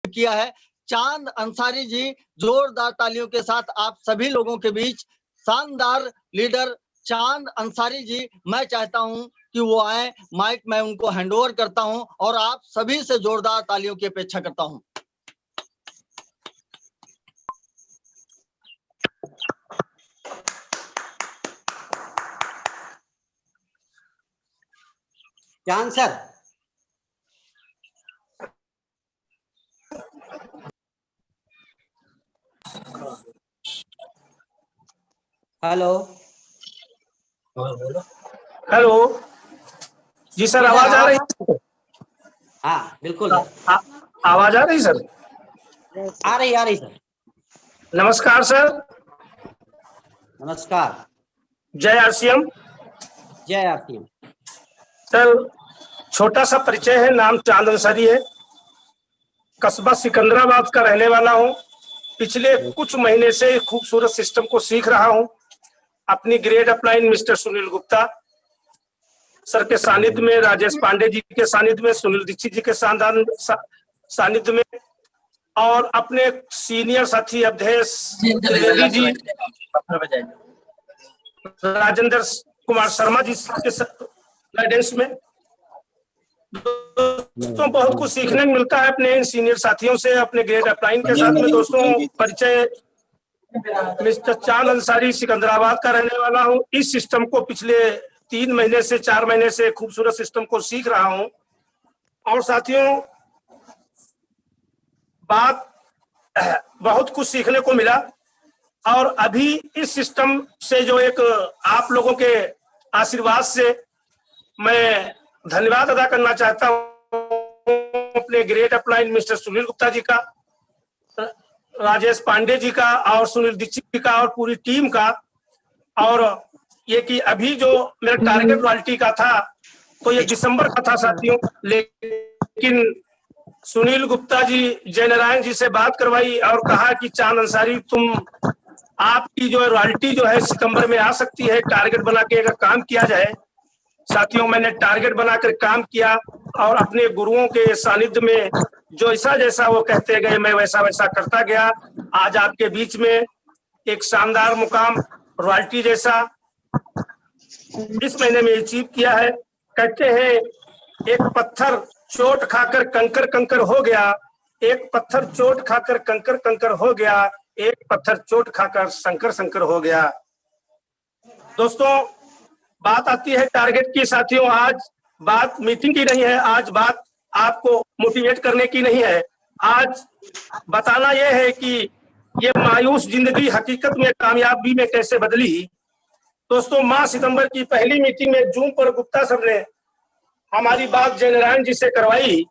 किया है। चांद अंसारी जी, जोरदार तालियों के साथ आप सभी लोगों के बीच शानदार लीडर चांद अंसारी जी, मैं चाहता हूं कि वो आए। माइक मैं उनको हैंडओवर करता हूं और आप सभी से जोरदार तालियों की अपेक्षा करता हूं। चांद सर, हेलो हेलो जी सर, आवाज आ रही है? हाँ बिल्कुल आवाज आ रही सर? आ रही सर। नमस्कार सर। नमस्कार। जय आरसीएम। जय आरसीएम। सर, छोटा सा परिचय है, नाम चांद अंसारी है, कस्बा सिकंदराबाद का रहने वाला हूँ। पिछले कुछ महीने से खूबसूरत सिस्टम को सीख रहा हूँ। अपनी grade upline mister Sunil Gupta sir के सानिध्य में, राजेश पांडे जी के सानिध्य में, सुनील दीक्षित जी के सानिध्य में, और अपने सीनियर साथी अवधेश त्रिवेदी जी, राजेंद्र कुमार शर्मा जी के गाइडेंस में। दोस्तों, बहुत कुछ सीखने को मिलता है अपने इन सीनियर साथियों से, अपने ग्रेड अपलाइन के साथ में। दोस्तों, परिचय मिस्टर चांद अंसारी, सिकंदराबाद का रहने वाला हूँ। इस सिस्टम को पिछले 3 महीने से 4 महीने से खूबसूरत सिस्टम को सीख रहा हूँ। और साथियों, बात बहुत कुछ सीखने को मिला। और अभी इस सिस्टम से जो एक आप लोगों के आशीर्वाद से मैं धन्यवाद अदा करना चाहता हूँ अपने grade upline mister Sunil Gupta ji का, राजेश पांडे जी का, और सुनील दीक्षित जी का, और पूरी टीम का। और ये कि अभी जो मेरा टारगेट रॉयल्टी का था तो ये दिसंबर का था साथियों, लेकिन सुनील गुप्ता जी जय नारायण जी से बात करवाई और कहा कि चांद अंसारी, आपकी जो रॉयल्टी जो है सितंबर में आ सकती है, टारगेट बना के अगर काम किया जाए। साथियों, मैंने टारगेट बनाकर काम किया और अपने गुरुओं के सानिध्य में जो जैसा वो कहते गए, मैं वैसा वैसा करता गया। आज आपके बीच में एक शानदार मुकाम रॉयल्टी जैसा इस महीने में अचीव किया है। कहते हैं, एक पत्थर चोट खाकर कंकर कंकर हो गया, एक पत्थर चोट खाकर कंकर कंकर हो गया, एक पत्थर चोट खाकर शंकर शंकर हो गया। दोस्तों, बात आती है टारगेट की। साथियों, आज बात मीटिंग की नहीं है, आज बात आपको मोटिवेट करने की नहीं है। आज बताना यह है कि ये मायूस जिंदगी हकीकत में कामयाबी में कैसे बदली। दोस्तों, माह सितंबर की पहली मीटिंग में जूम पर गुप्ता सर ने हमारी बात जय नारायण जी से करवाई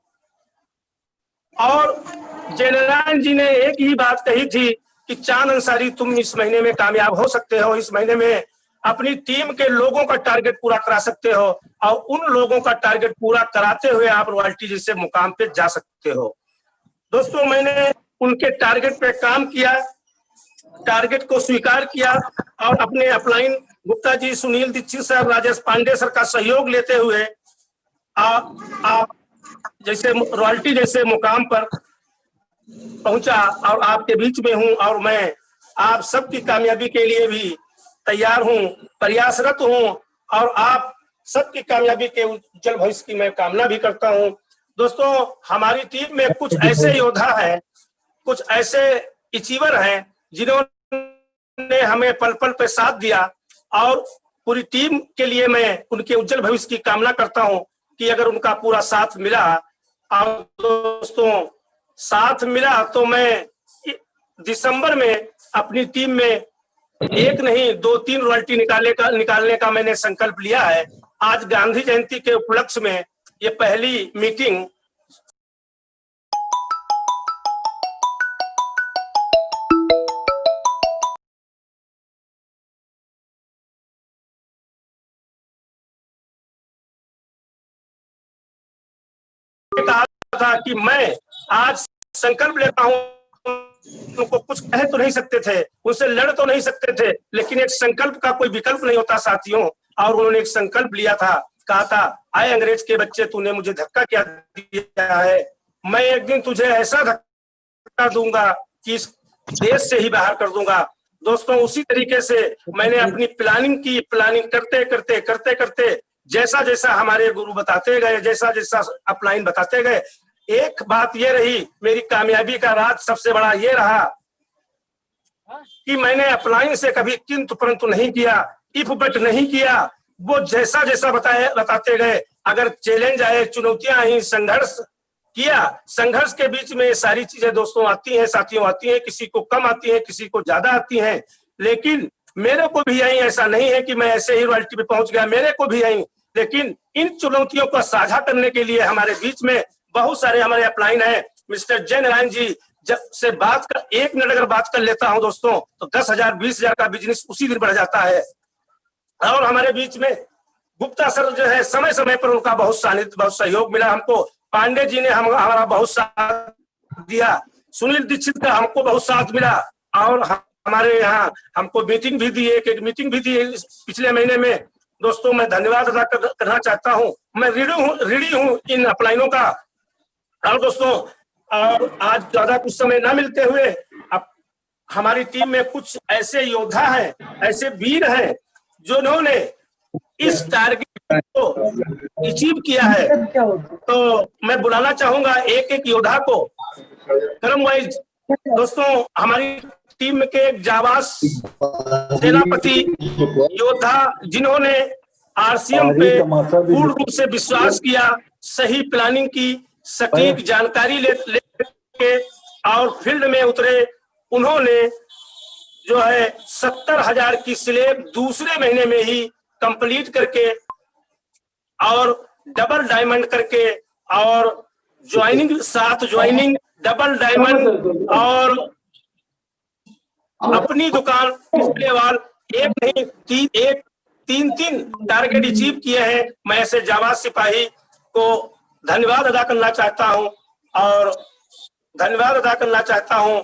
और जय नारायण जी ने एक ही बात कही थी कि चांद अंसारी, तुम इस महीने में कामयाब हो सकते हो, इस महीने में अपनी टीम के लोगों का टारगेट पूरा करा सकते हो और उन लोगों का टारगेट पूरा कराते हुए आप रॉयल्टी जैसे मुकाम पे जा सकते हो। दोस्तों, मैंने उनके टारगेट पे काम किया, टारगेट को स्वीकार किया और अपने upline Gupta ji, Sunil Dixit sir, Rajesh Pandey sir का सहयोग लेते हुए आप जैसे रॉयल्टी जैसे मुकाम पर पहुंचा और आपके बीच में हूं। और मैं आप सबकी कामयाबी के लिए भी तैयार हूं, प्रयासरत हूं और आप सबकी कामयाबी के उज्जवल भविष्य की मैं कामना भी करता हूं। दोस्तों, हमारी टीम में कुछ ऐसे योद्धा हैं, कुछ ऐसे अचीवर हैं जिन्होंने हमें पल पल पे साथ दिया और पूरी टीम के लिए मैं उनके उज्जवल भविष्य की कामना करता हूं कि अगर उनका पूरा साथ मिला। और दोस्तों, साथ मिला तो मैं दिसंबर में अपनी टीम में एक नहीं 2-3 रॉयल्टी निकालने का मैंने संकल्प लिया है। आज गांधी जयंती के उपलक्ष्य में ये पहली मीटिंग कहा था कि मैं आज संकल्प लेता हूं। उनको कुछ कह तो नहीं सकते थे, उनसे लड़ तो नहीं सकते थे, लेकिन एक संकल्प का कोई विकल्प नहीं होता साथियों। और उन्होंने एक संकल्प लिया था, कहा था, आए अंग्रेज के बच्चे, तूने मुझे धक्का क्या दिया है, मैं एक दिन तुझे ऐसा धक्का बता दूंगा कि इस देश से ही बाहर कर दूंगा। दोस्तों उसी तरीके से मैंने अपनी प्लानिंग करते करते जैसा जैसा हमारे गुरु बताते गए, जैसा जैसा अपलाइन बताते गए, एक बात ये रही, मेरी कामयाबी का राज सबसे बड़ा ये रहा कि मैंने अपलाइन से कभी किंतु परंतु नहीं किया, इफ बट नहीं किया। वो जैसा जैसा बताते गए, अगर चैलेंज आए, चुनौतियां आई, संघर्ष किया, संघर्ष के बीच में ये सारी चीजें दोस्तों आती हैं, साथियों आती हैं, किसी को कम आती है, किसी को ज्यादा आती हैं, लेकिन मेरे को भी आई। ऐसा नहीं है कि मैं ऐसे ही रॉयल्टी पे पहुंच गया, मेरे को भी आई। लेकिन इन चुनौतियों को साझा करने के लिए हमारे बीच में बहुत सारे हमारे अपलाइन है। मिस्टर जय नारायण जी जब से बात कर 1 मिनट अगर बात कर लेता हूं दोस्तों, तो 10,000 20,000 का बिजनेस उसी दिन बढ़ जाता है। और हमारे बीच में गुप्ता सर जो है, समय समय पर उनका बहुत सानिध्य, बहुत सहयोग मिला हमको। पांडे जी ने हमारा बहुत साथ दिया, सुनील दीक्षित का हमको बहुत साथ मिला, और हमारे यहाँ हमको मीटिंग भी दी, एक मीटिंग भी दी पिछले महीने में। दोस्तों मैं धन्यवाद अदा करना चाहता हूँ, मैं ऋणी हूँ इन अपलाइनों का। और दोस्तों और आज ज्यादा कुछ समय ना मिलते हुए, अब हमारी टीम में कुछ ऐसे योद्धा हैं, ऐसे वीर हैं जिन्होंने इस टारगेट को अचीव किया है। तो मैं बुलाना चाहूंगा एक एक योद्धा को क्रम वाइज। दोस्तों हमारी टीम के एक जाबाज सेनापति योद्धा जिन्होंने आरसीएम पे पूर्ण रूप से विश्वास किया, सही प्लानिंग की, सटीक जानकारी लेके और फील्ड में उतरे। उन्होंने जो है 70,000 की स्लेब दूसरे महीने में ही कंप्लीट करके और डबल डायमंड करके और साथ ज्वाइनिंग डबल डायमंड और अपनी दुकान डिस्प्ले वाल एक नहीं तीन टारगेट अचीव किए हैं। मैं ऐसे जाबाज सिपाही को धन्यवाद अदा करना चाहता हूं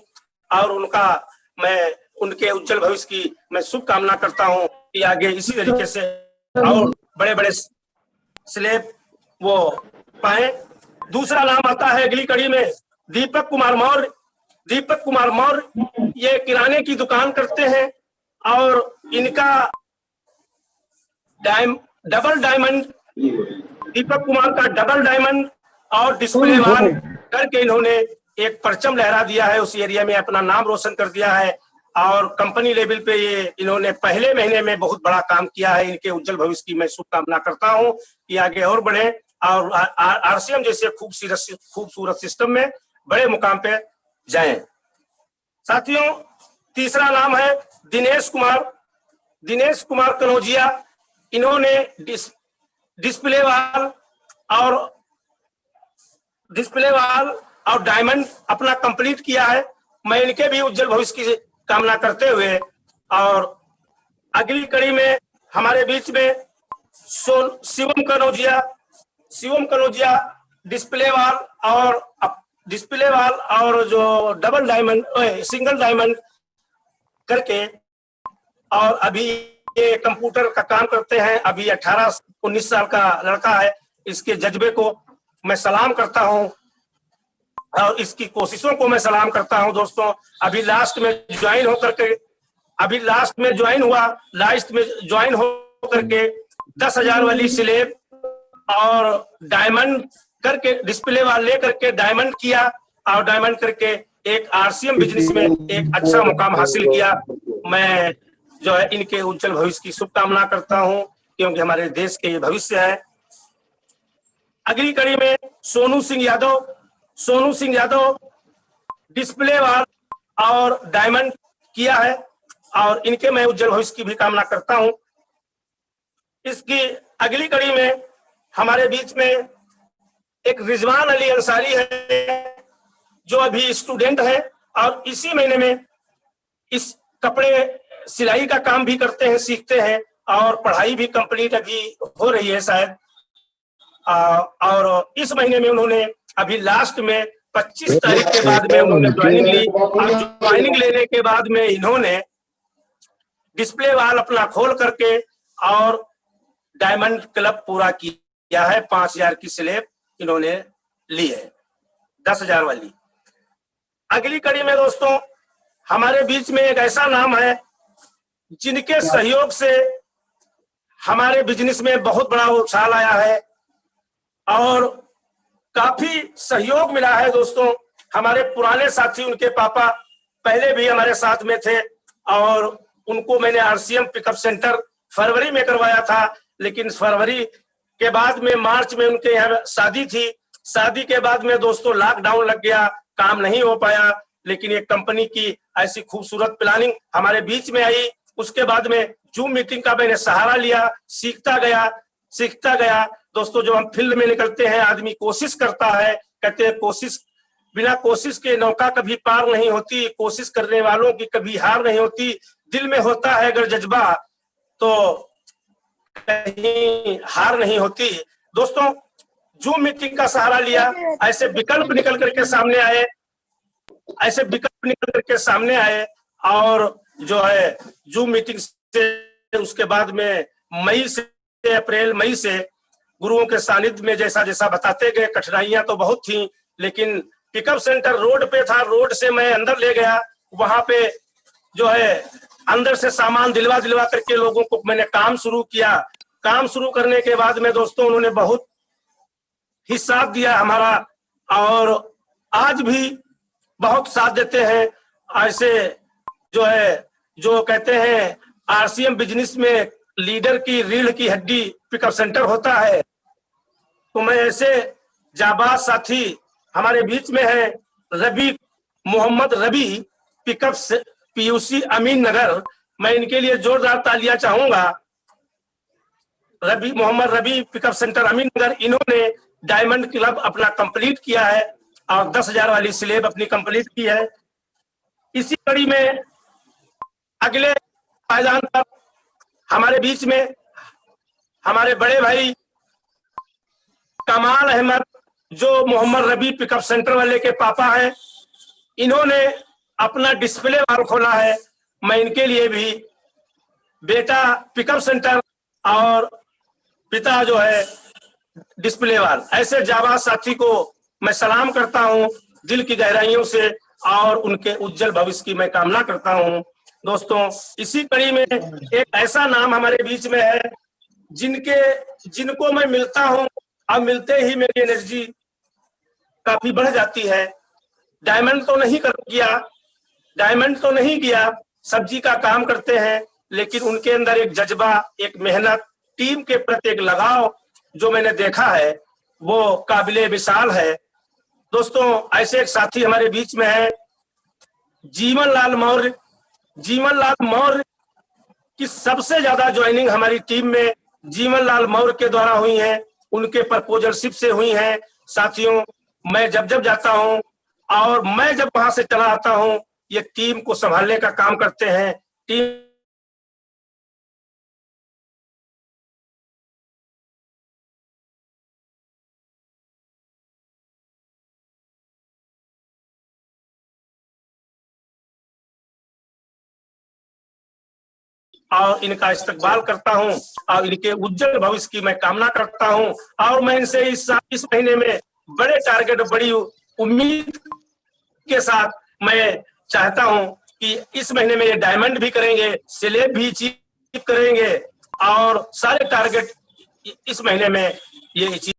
और उनका मैं उनके उज्जवल भविष्य की मैं शुभकामना करता हूं कि आगे इसी तरीके से और बड़े बड़े स्लेब वो पाए। दूसरा नाम आता है अगली कड़ी में दीपक कुमार मौर्य। ये किराने की दुकान करते हैं और इनका डबल डायमंड, दीपक कुमार का डबल डायमंड और डिस्प्ले वाल करके इन्होंने एक परचम लहरा दिया है, उस एरिया में अपना नाम रोशन कर दिया है। और कंपनी लेवल पे ये इन्होंने पहले महीने में बहुत बड़ा काम किया है। इनके उज्जवल भविष्य की मैं शुभकामना करता हूं कि आगे और बढ़े और आरसीएम जैसे खूबसूरत सिस्टम में बड़े मुकाम पे जाएं। साथियों तीसरा नाम है दिनेश कुमार कनौजिया। इन्होंने डिस्प्ले वाल और डायमंड अपना कंप्लीट किया है। मैं इनके भी उज्जवल भविष्य की कामना करते हुए और अगली कड़ी में हमारे बीच में शिवम कनौजिया डिस्प्ले वाल और जो डबल डायमंड सिंगल डायमंड करके और अभी ये कंप्यूटर का काम करते हैं। अभी 18-19 साल का लड़का है। इसके जज्बे को मैं सलाम करता हूं और इसकी कोशिशों को मैं सलाम करता हूं। दोस्तों अभी लास्ट में ज्वाइन हो करके 10,000 वाली स्लेब और डायमंड करके डिस्प्ले वाल ले करके डायमंड किया और डायमंड करके एक आरसीएम बिजनेस में एक अच्छा मुकाम हासिल किया। मैं जो है इनके उज्जवल भविष्य की शुभकामना करता हूं क्योंकि हमारे देश के ये भविष्य है। अगली कड़ी में सोनू सिंह यादव डिस्प्ले वाल और डायमंड किया है और इनके मैं उज्जवल भविष्य की भी कामना करता हूं। इसकी अगली कड़ी में हमारे बीच में एक रिजवान अली अंसारी है जो अभी स्टूडेंट है और इसी महीने में इस कपड़े सिलाई का काम भी करते हैं, सीखते हैं और पढ़ाई भी कंप्लीट अभी हो रही है शायद। और इस महीने में उन्होंने अभी लास्ट में 25 तारीख के बाद में उन्होंने ज्वाइनिंग ली और ज्वाइनिंग लेने के बाद में इन्होंने डिस्प्ले वाल अपना खोल करके और डायमंड क्लब पूरा किया है। 5,000 की स्लेब इन्होंने ली है, 10,000 वाली। अगली कड़ी में दोस्तों हमारे बीच में एक ऐसा नाम है जिनके सहयोग से हमारे बिजनेस में बहुत बड़ा उछाल आया है और काफी सहयोग मिला है दोस्तों। हमारे पुराने साथी, उनके पापा पहले भी हमारे साथ में थे और उनको मैंने आरसीएम पिकअप सेंटर फरवरी में करवाया था, लेकिन फरवरी के बाद में मार्च में उनके यहाँ शादी थी। शादी के बाद में दोस्तों लॉकडाउन लग गया, काम नहीं हो पाया, लेकिन एक कंपनी की ऐसी खूबसूरत प्लानिंग हमारे बीच में आई। उसके बाद में जूम मीटिंग का मैंने सहारा लिया, सीखता गया दोस्तों। जब हम फील्ड में निकलते हैं, आदमी कोशिश करता है, कहते हैं कोशिश, बिना कोशिश के नौका कभी पार नहीं होती, कोशिश करने वालों की कभी हार नहीं होती। दिल में होता है अगर जज्बा तो कहीं हार नहीं होती। दोस्तों जूम मीटिंग का सहारा लिया, ऐसे विकल्प निकल करके सामने आए और जो है जूम मीटिंग से उसके बाद में अप्रैल मई से गुरुओं के सानिध्य में जैसा जैसा बताते गए, कठिनाइयां तो बहुत थी, लेकिन पिकअप सेंटर रोड पे था, रोड से मैं अंदर ले गया। वहां पे जो है अंदर से सामान दिलवा करके लोगों को मैंने काम शुरू किया। काम शुरू करने के बाद में दोस्तों उन्होंने बहुत ही साथ दिया हमारा और आज भी बहुत साथ देते हैं। ऐसे जो है, जो कहते हैं आरसीएम बिजनेस में लीडर की रीढ़ की हड्डी पिकअप सेंटर होता है, तो मैं ऐसे जाबाज साथी हमारे बीच में है मोहम्मद रबी पिकअप पीयूसी अमीन नगर। मैं इनके लिए जोरदार तालियां चाहूंगा। मोहम्मद रबी पिकअप सेंटर अमीन नगर, इन्होंने डायमंड क्लब अपना कंप्लीट किया है और 10,000 वाली स्लेब अपनी कंप्लीट की है। इसी कड़ी में अगले पायदान पर हमारे बीच में हमारे बड़े भाई कमाल अहमद, जो मोहम्मद रबी पिकअप सेंटर वाले के पापा हैं, इन्होंने अपना डिस्प्ले वाल खोला है। मैं इनके लिए भी, बेटा पिकअप सेंटर और पिता जो है डिस्प्ले वाल, ऐसे जाबाज साथी को मैं सलाम करता हूं दिल की गहराइयों से और उनके उज्जवल भविष्य की मैं कामना करता हूं। दोस्तों इसी कड़ी में एक ऐसा नाम हमारे बीच में है जिनको मैं मिलता हूं, अब मिलते ही मेरी एनर्जी काफी बढ़ जाती है। डायमंड तो नहीं किया, सब्जी का काम करते हैं, लेकिन उनके अंदर एक जज्बा, एक मेहनत, टीम के प्रति एक लगाव जो मैंने देखा है वो काबिले मिसाल है। दोस्तों ऐसे एक साथी हमारे बीच में है जीवन लाल मौर्य की सबसे ज्यादा ज्वाइनिंग हमारी टीम में जीवन लाल मौर्य के द्वारा हुई है, उनके प्रपोजलशिप से हुई है। साथियों मैं जब जाता हूं और मैं जब वहां से चला आता हूं, ये टीम को संभालने का काम करते हैं। टीम और इनका इस्तकबाल करता हूं और इनके उज्जवल भविष्य की मैं कामना करता हूं। और मैं इनसे इस महीने में बड़े टारगेट, बड़ी उम्मीद के साथ मैं चाहता हूं कि इस महीने में ये डायमंड भी करेंगे, स्लेब भी अचीव करेंगे और सारे टारगेट इस महीने में ये अचीव।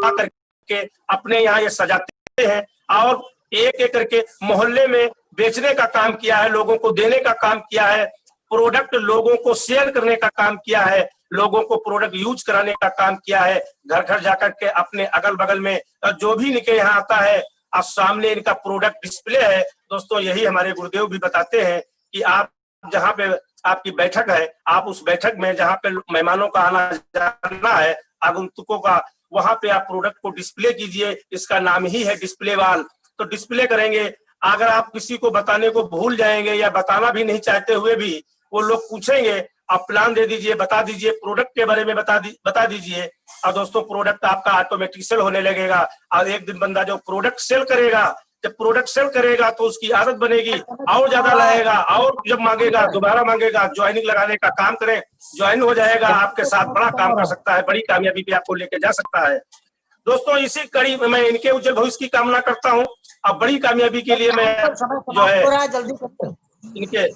करके अपने यहाँ ये सजाते हैं और एक एक करके मोहल्ले में बेचने का काम किया है, लोगों को देने का काम किया है, प्रोडक्ट लोगों को शेयर करने का काम किया है, लोगों को प्रोडक्ट यूज कराने का काम किया है। घर घर जाकर के अपने अगल बगल में जो भी इनके यहाँ आता है, अब सामने इनका प्रोडक्ट डिस्प्ले है। दोस्तों यही हमारे गुरुदेव भी बताते हैं कि आप जहाँ पे आपकी बैठक है, आप उस बैठक में जहाँ पे मेहमानों का आना जाना है, आगंतुकों का वहां पे आप प्रोडक्ट को डिस्प्ले कीजिए। इसका नाम ही है डिस्प्ले वाल। तो डिस्प्ले करेंगे। अगर आप किसी को बताने को भूल जाएंगे या बताना भी नहीं चाहते हुए भी वो लोग पूछेंगे, आप प्लान दे दीजिए, बता दीजिए, प्रोडक्ट के बारे में बता दीजिए, और दोस्तों प्रोडक्ट आपका ऑटोमेटिक सेल होने लगेगा। और एक दिन बंदा जो प्रोडक्ट सेल करेगा, जब प्रोडक्ट सेल करेगा तो उसकी आदत बनेगी, और ज्यादा लाएगा, और जब मांगेगा दोबारा मांगेगा, ज्वाइनिंग लगाने का काम करें, ज्वाइन हो जाएगा, आपके साथ बड़ा काम कर सकता है, बड़ी कामयाबी पे आपको लेके जा सकता है। दोस्तों इसी कड़ी में मैं इनके उज्जवल भविष्य की कामना करता हूँ। अब बड़ी कामयाबी के लिए मैं जो है जल्दी इनके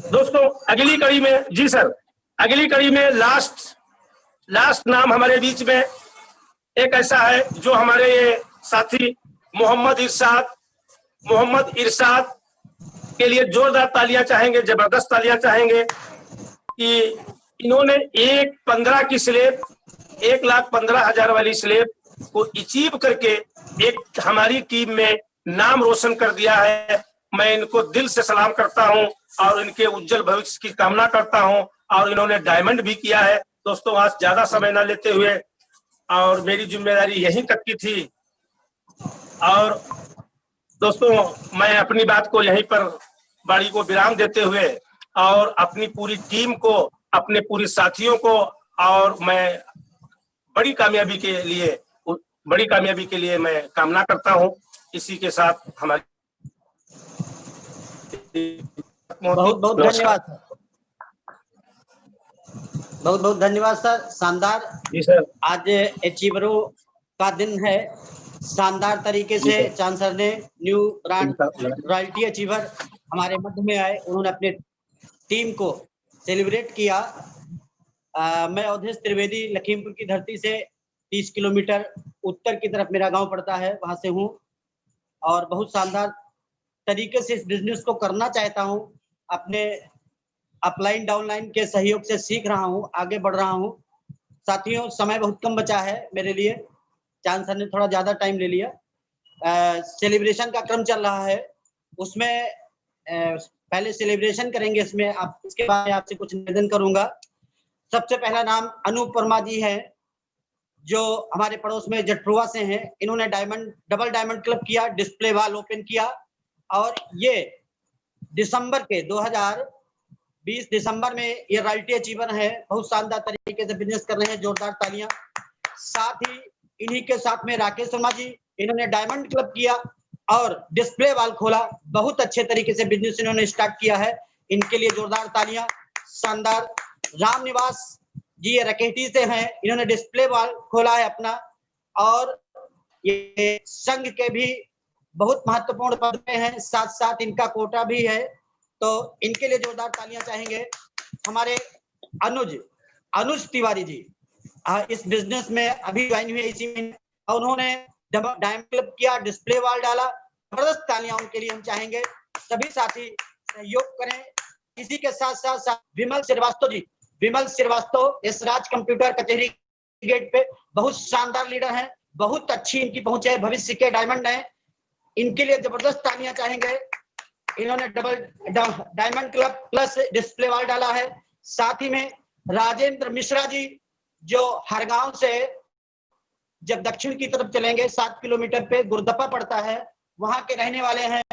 दोस्तों अगली कड़ी में, जी सर, अगली कड़ी में लास्ट नाम हमारे बीच में एक ऐसा है जो हमारे ये साथी मोहम्मद इरशाद के लिए जोरदार तालियां चाहेंगे, जबरदस्त तालियां चाहेंगे कि इन्होंने 1,15 की स्लैब, 1,15,000 वाली स्लैब को अचीव करके एक हमारी टीम में नाम रोशन कर दिया है। मैं इनको दिल से सलाम करता हूं और इनके उज्जवल भविष्य की कामना करता हूं। और इन्होंने डायमंड भी किया है। दोस्तों आज ज्यादा समय ना लेते हुए, और मेरी जिम्मेदारी यहीं तक की थी, और दोस्तों मैं अपनी बात को यहीं पर बाड़ी को विराम देते हुए और अपनी पूरी टीम को, अपने पूरे साथियों को, और मैं बड़ी कामयाबी के लिए मैं कामना करता हूं। इसी के साथ हमारी बहुत बहुत धन्यवाद, बहुत बहुत धन्यवाद सर। शानदार। जी सर। आज अचीवरों का दिन है। शानदार तरीके से चांद सर ने न्यू ब्रांड रॉयल्टी अचीवर हमारे मध्य में आए, उन्होंने अपने टीम को सेलिब्रेट किया। मैं अवधेश त्रिवेदी, लखीमपुर की धरती से 30 किलोमीटर उत्तर की तरफ मेरा गांव पड़ता है, वहां से हूं, और बहुत शानदार तरीके से इस बिजनेस को करना चाहता हूं। अपने अपलाइन डाउनलाइन के सहयोग से सीख रहा हूं, आगे बढ़ रहा हूं। साथियों समय बहुत कम बचा है मेरे लिए, चांद सर ने थोड़ा ज्यादा टाइम ले लिया। सेलिब्रेशन का क्रम चल रहा है, उसमें पहले सेलिब्रेशन करेंगे, इसमें आप इसके बाद आपसे कुछ निवेदन करूंगा। सबसे पहला नाम अनूप वर्मा जी है, जो हमारे पड़ोस में जटरुआ से हैं। इन्होंने डबल डायमंड क्लब किया, डिस्प्ले वाल ओपन किया, और ये दिसंबर के 2020 दिसंबर में ये रॉयल्टी अचीवर है। बहुत शानदार तरीके से बिजनेस कर रहे हैं, जोरदार तालियां। साथ ही इन्हीं के साथ में राकेश शर्मा जी, इन्होंने डायमंड क्लब किया और डिस्प्ले वाल खोला। बहुत अच्छे तरीके से बिजनेस इन्होंने स्टार्ट किया है, इनके लिए जोरदार तालियां। शानदार। राम निवास जी ये रकेटी से हैं, इन्होंने डिस्प्ले वाल खोला है अपना, और ये संघ के भी बहुत महत्वपूर्ण पद पे हैं, साथ साथ इनका कोटा भी है, तो इनके लिए जोरदार तालियां चाहेंगे। हमारे अनुज तिवारी जी इस बिजनेस में अभी ज्वाइन हुए इसी महीने, और उन्होंने डायमंड क्लब किया, डिस्प्ले वाल डाला। जबरदस्त तालियां उनके लिए हम चाहेंगे। सभी साथी सहयोग करें। इसी के साथ साथ विमल श्रीवास्तव इस राज कंप्यूटर कचहरी गेट पे बहुत शानदार लीडर हैं, बहुत अच्छी इनकी पहुंच है, भविष्य के डायमंड हैं। इनके लिए जबरदस्त तालियां चाहेंगे। इन्होंने double diamond club plus display वाल डाला है। साथ ही में राजेंद्र मिश्रा जी, जो हरगांव से जब दक्षिण की तरफ चलेंगे 7 किलोमीटर पे गुरदप्पा पड़ता है, वहां के रहने वाले हैं।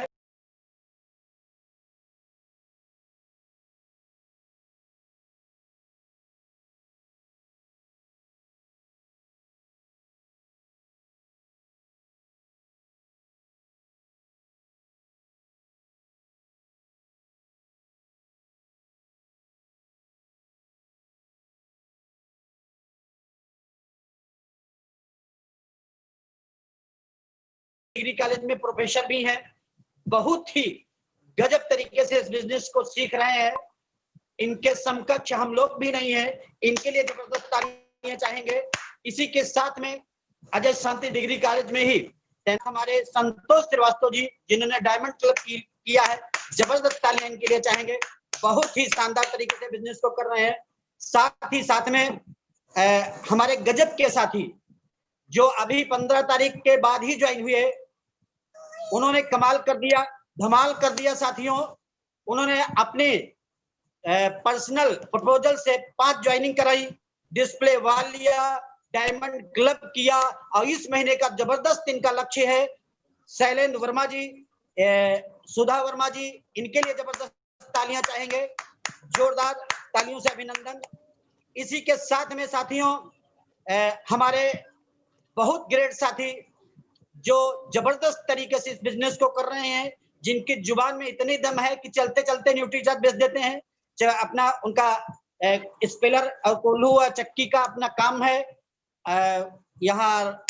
डिग्री कॉलेज में प्रोफेसर भी हैं, बहुत ही गजब तरीके से इस बिजनेस को सीख रहे हैं। इनके समकक्ष हम लोग भी नहीं है, इनके लिए जबरदस्त तालियां चाहेंगे। इसी के साथ में अजय शांति डिग्री कॉलेज में ही हमारे संतोष श्रीवास्तव जी, जिन्होंने डायमंड क्लब किया है, जबरदस्त तालियां इनके लिए चाहेंगे। बहुत ही शानदार तरीके से बिजनेस को कर रहे हैं। साथ ही साथ में हमारे गजब के साथी जो अभी 15 तारीख के बाद ही ज्वाइन हुए, उन्होंने कमाल कर दिया, धमाल कर दिया साथियों। उन्होंने अपने पर्सनल प्रपोजल से 5 ज्वाइनिंग कराई, डिस्प्ले वाल लिया, डायमंड क्लब किया और इस महीने का जबरदस्त इनका लक्ष्य है। शैलेंद्र वर्मा जी, सुधा वर्मा जी, इनके लिए जबरदस्त तालियां चाहेंगे, जोरदार तालियों से अभिनंदन। इसी के साथ में साथियों हमारे बहुत ग्रेट साथी जो जबरदस्त तरीके से इस बिजनेस को कर रहे हैं, जिनकी जुबान में इतनी दम है कि चलते चलते न्यूट्रीचार्ज बेच देते हैं। अपना उनका स्पेलर और कोल्हू और चक्की का अपना काम है। यहाँ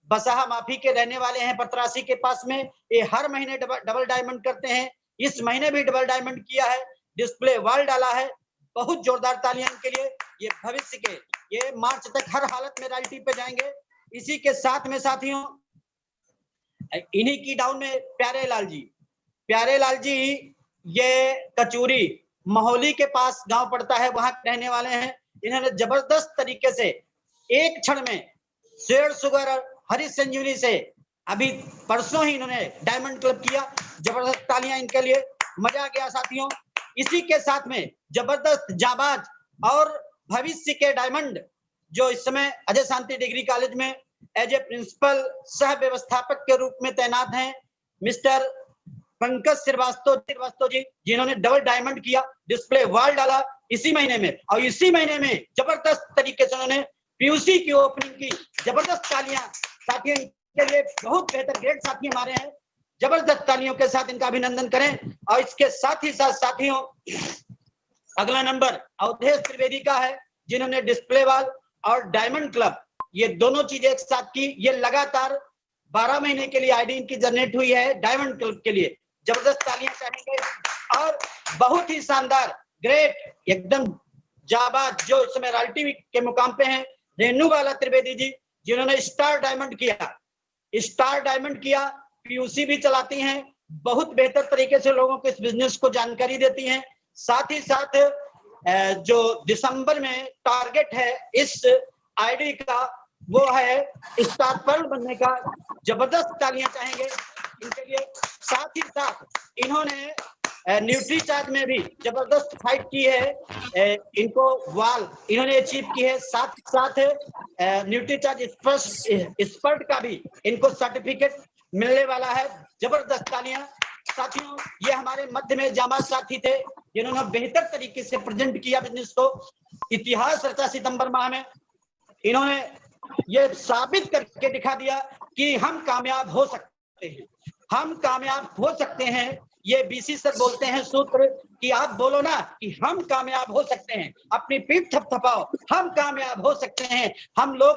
बसाहा माफी के रहने वाले हैं पतरासी के पास में, ये हर महीने डबल डायमंड करते हैं। इस महीने भी डबल डायमंड किया है, डिस्प्ले वॉल डाला है। बहुत जोरदार तालियां इनके लिए। ये भविष्य के, ये मार्च तक हर हालत में रॉयल्टी पे जाएंगे। इसी के साथ में साथियों इन्हीं की डाउन में प्यारे लाल जी ये कचूरी महोली के पास गांव पड़ता है, वहां रहने वाले हैं। इन्होंने जबरदस्त तरीके से एक क्षण में शेयर शुगर और हरी संजीवनी से अभी परसों ही इन्होंने डायमंड क्लब किया। जबरदस्त तालियां इनके लिए, मजा आ गया साथियों। इसी के साथ में जबरदस्त जाबाज और भविष्य के डायमंड जो इस समय अजय शांति डिग्री कॉलेज में एज ए प्रिंसिपल सह व्यवस्थापक के रूप में तैनात हैं, मिस्टर पंकज श्रीवास्तव जी, जिन्होंने डबल डायमंड किया, डिस्प्ले वॉल डाला इसी महीने में। और इसी महीने में जबरदस्त तरीके से उन्होंने पीयूसी की ओपनिंग की। जबरदस्त तालियां साथियों के लिए, बहुत बेहतर ग्रेड साथी हमारे हैं। जबरदस्त तालियों के साथ इनका अभिनंदन करें। और इसके साथ ही साथ साथियों अगला नंबर अवधेश त्रिवेदी का है, जिन्होंने डिस्प्ले वॉल और डायमंड क्लब ये दोनों चीजें एक साथ की। ये लगातार 12 महीने के लिए आईडी इनकी जनरेट हुई है डायमंड क्लब के लिए। जबरदस्त तालियां चाहेंगे। और बहुत ही शानदार ग्रेट एकदम जाबाज जो इस समय रॉयल्टी के मुकाम पे हैं, रेणुबाला त्रिवेदी जी, जिन्होंने स्टार डायमंड किया, पीयूसी भी चलाती हैं, बहुत बेहतर तरीके से लोगों को इस बिजनेस को जानकारी देती हैं। साथ ही साथ जो दिसंबर में टारगेट है इस आईडी का, वो है स्टार पर्ल बनने का। जबरदस्त तालियां चाहेंगे इनके लिए। साथ ही साथ इन्होंने न्यूट्रीचार्ज में भी जबरदस्त फाइट की है, इनको वाल इन्होंने अचीव की है। साथ ही साथ न्यूट्रीचार्ज एक्सपर्ट का भी इनको सर्टिफिकेट मिलने वाला है। जबरदस्त तालियां साथियों। ये हमारे मध्य में जामाज साथी थे, जिन्होंने बेहतर तरीके से प्रेजेंट किया बिजनेस को। इतिहास रचा सितंबर माह में। इन्होंने ये साबित करके दिखा दिया कि हम कामयाब हो सकते हैं, ये बीसी सर बोलते हैं सूत्र कि आप बोलो ना कि हम कामयाब हो सकते हैं, अपनी पीठ थपथपाओ, हम कामयाब हो सकते हैं। हम लोग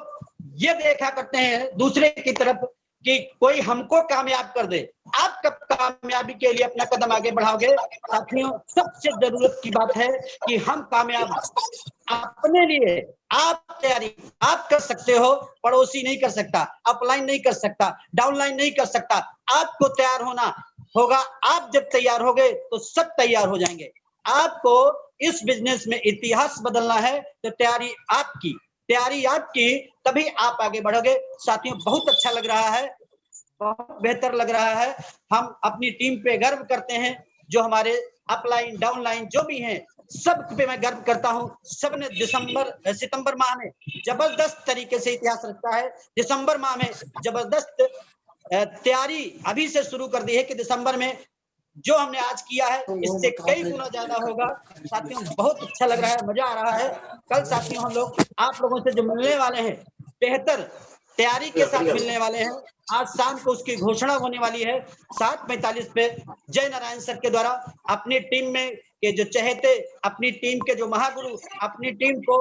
ये देखा करते हैं दूसरे की तरफ कि कोई हमको कामयाब कर दे। आप कब कामयाबी के लिए अपना कदम आगे बढ़ाओगे? साथियों सबसे जरूरत की बात है कि हम कामयाब अपने लिए आप तैयारी आप कर सकते हो, पड़ोसी नहीं कर सकता, अपलाइन नहीं कर सकता, डाउनलाइन नहीं कर सकता। आपको तैयार होना होगा। आप जब तैयार होगे तो सब तैयार हो जाएंगे। आपको इस बिजनेस में इतिहास बदलना है तो तैयारी आपकी, तभी आप आगे बढ़ोगे। साथियों बहुत अच्छा लग रहा है, बहुत बेहतर लग रहा है। हम अपनी टीम पे गर्व करते हैं, जो हमारे अपलाइन डाउनलाइन जो भी हैं सब पे मैं गर्व करता हूं। सबने सितंबर माह में जबरदस्त तरीके से इतिहास रखा है। दिसंबर माह में जबरदस्त तैयारी अभी से शुरू कर दी है कि दिसंबर में जो हमने आज किया है इससे कई गुना ज्यादा होगा। साथियों बहुत अच्छा लग रहा है, मजा आ रहा है। कल साथियों हम लोग आप लोगों से जो मिलने वाले हैं, बेहतर तैयारी के साथ मिलने वाले हैं। आज शाम को उसकी घोषणा होने वाली है 7:45 पे जय नारायण सर के द्वारा। अपनी टीम में के जो चहेते, अपनी टीम के जो महागुरु, अपनी टीम को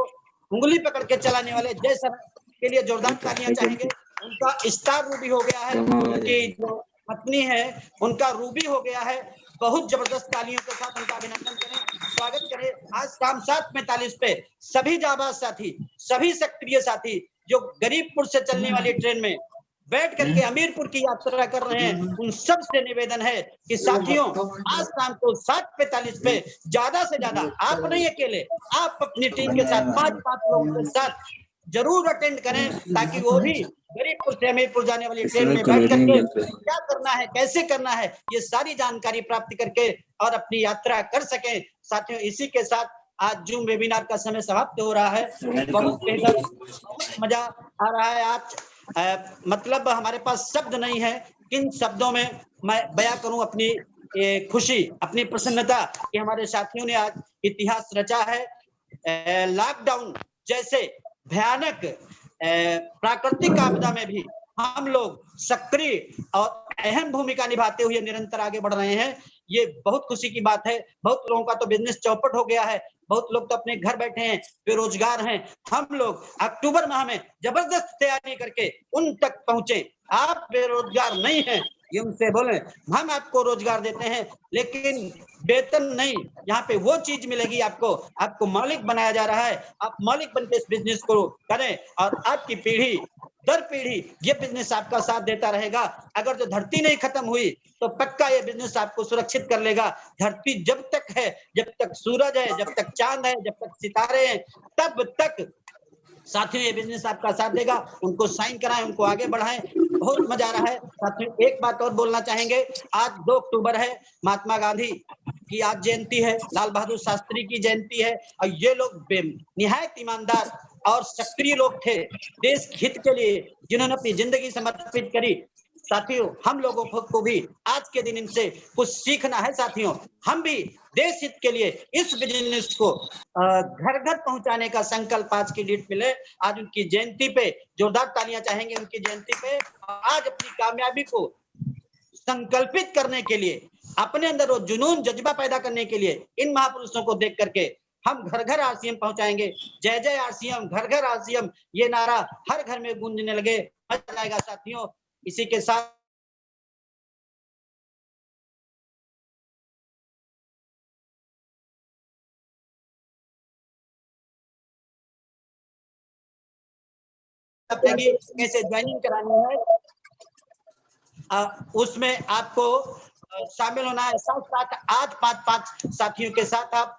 उंगली पकड़ के चलाने वाले जय सर के लिए जोरदार तालियां चाहेंगे। उनका स्टार रूबी हो गया है, उनकी जो पत्नी है उनका रूबी हो गया है। बहुत जबरदस्त तालियों के साथ उनका अभिनंदन करें, स्वागत करें। आज शाम 7:45 पे सभी जाबाज साथी, सभी सक्रिय साथी जो गरीबपुर से चलने वाली ट्रेन में बैठ करके हमीरपुर की यात्रा कर रहे हैं, उन सब से निवेदन है कि साथियों आज शाम को 7:45 पे ज्यादा से ज्यादा, आप नहीं अकेले, आप अपनी टीम के साथ 5 लोगों के साथ जरूर अटेंड करें, ताकि वो भी गरीबपुर से हमीरपुर जाने वाली ट्रेन में बैठ करके क्या करना है, कैसे करना है, ये सारी जानकारी प्राप्त करके और अपनी यात्रा कर सकें। साथियों इसी के साथ आज जूम वेबिनार का समय समाप्त हो रहा है। बहुत बेहतर, बहुत मजा आ रहा है आज। मतलब हमारे पास शब्द नहीं है, किन शब्दों में मैं बयां करूं अपनी खुशी, अपनी प्रसन्नता कि हमारे साथियों ने आज इतिहास रचा है। लॉकडाउन जैसे भयानक प्राकृतिक आपदा में भी हम लोग सक्रिय और अहम भूमिका निभाते हुए निरंतर आगे बढ़ रहे हैं। ये बहुत खुशी की बात है। बहुत लोगों का तो बिजनेस चौपट हो गया है, बहुत लोग तो अपने घर बैठे हैं, बेरोजगार हैं। हम लोग अक्टूबर माह में जबरदस्त तैयारी करके उन तक पहुंचे। आप बेरोजगार नहीं हैं, ये उनसे बोले, हम आपको रोजगार देते हैं, लेकिन वेतन नहीं, यहाँ पे वो चीज मिलेगी आपको, आपको मालिक बनाया जा रहा है। आप मालिक बनके इस बिजनेस को करें और आपकी पीढ़ी दर पीढ़ी ये बिजनेस आपका साथ देता रहेगा। अगर जो धरती नहीं खत्म हुई तो पक्का ये बिजनेस आपको सुरक्षित कर लेगा। धरती जब तक है, जब तक सूरज है, जब तक चांद है, जब तक सितारे हैं, तब तक साथियों ये बिजनेस आपका साथ देगा। उनको साइन कराएं, उनको आगे बढ़ाएं। बहुत मजा आ रहा है साथियों। एक बात और बोलना चाहेंगे, आज 2 अक्टूबर है, महात्मा गांधी की आज जयंती है, लाल बहादुर शास्त्री की जयंती है, और ये लोग निहायत ईमानदार और सक्रिय लोग थे देश हित के लिए, जिन्होंने अपनी जिंदगी समर्पित करी। साथियों हम लोगों को भी आज के दिन इनसे कुछ सीखना है। साथियों हम भी देश हित के लिए इस बिजनेस को घर घर पहुंचाने का संकल्प आज की डेट में ले। आज उनकी जयंती पे जोरदार तालियां चाहेंगे उनकी जयंती पे। आज अपनी कामयाबी को संकल्पित करने के लिए, अपने अंदर वो जुनून जज्बा पैदा करने के लिए इन महापुरुषों को देख करके हम घर घर आरसीएम पहुंचाएंगे। जय जय आरसीएम, घर घर आरसीएम, ये नारा हर घर में गूंजने लगे। मजा आएगा साथियों। इसी के साथ कैसे ज्वाइनिंग करानी है, उसमें आपको शामिल होना है। साथ साथ आज 5-5 साथियों के साथ आप